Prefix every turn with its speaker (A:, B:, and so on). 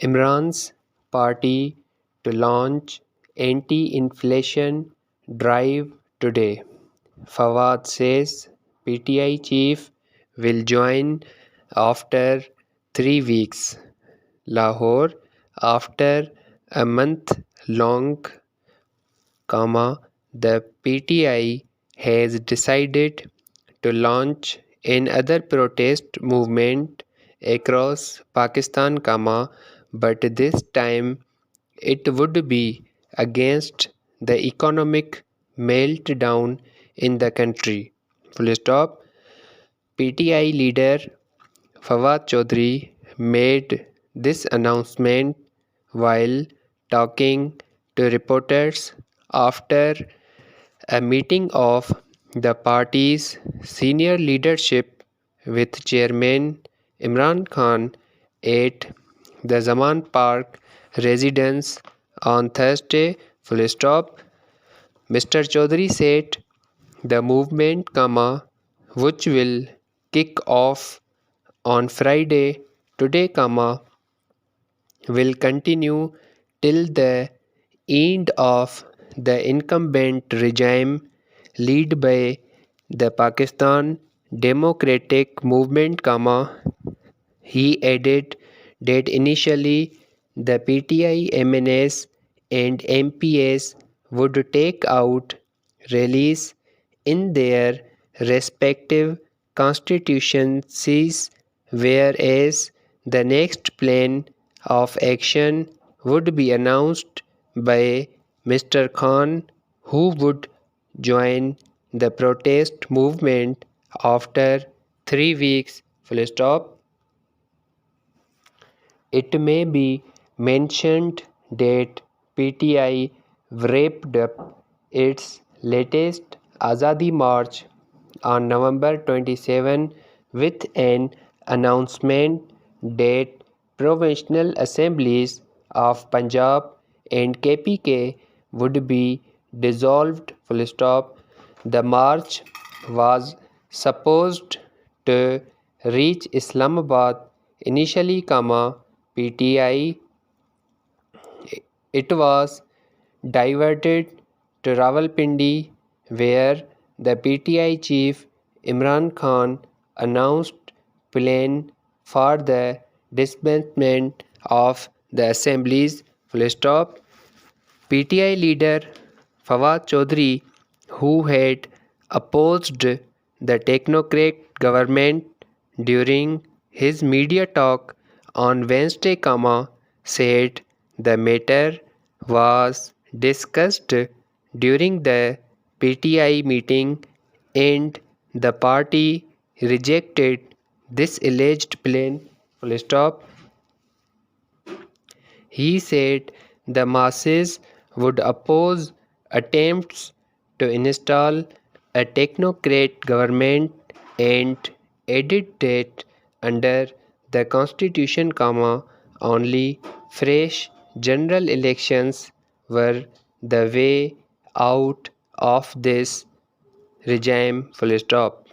A: Imran's party to launch anti-inflation drive today. Fawad says PTI chief will join after 3 weeks. Lahore, after a month-long coma, the PTI has decided to launch another protest movement across Pakistan, but this time it would be against the economic meltdown in the country. Full stop. PTI leader Fawad Chaudhry made this announcement while talking to reporters after a meeting of the party's senior leadership with Chairman Imran Khan at the Zaman Park residence on Thursday. Full stop. Mr. Chaudhary said the movement, which will kick off on Friday today, will continue till the end of the incumbent regime led by the Pakistan Democratic Movement, He added that initially the PTI MNS and MPs would take out rallies in their respective constituencies, whereas the next plan of action would be announced by Mr. Khan, who would join the protest movement after 3 weeks. Full stop. It may be mentioned that PTI wrapped up its latest Azadi March on November 27 with an announcement that provincial assemblies of Punjab and KPK would be dissolved. Full stop. The march was supposed to reach Islamabad initially, PTI. It was diverted to Rawalpindi, where the PTI chief Imran Khan announced plan for the disbandment of the assemblies. Full stop. PTI leader Fawad Chaudhry, who had opposed the technocrat government during his media talk on Wednesday, said the matter was discussed during the PTI meeting and the party rejected this alleged plan. Full stop. He said the masses would oppose attempts to install a technocrat government and added that under the constitution, only fresh general elections were the way out of this regime. Full stop.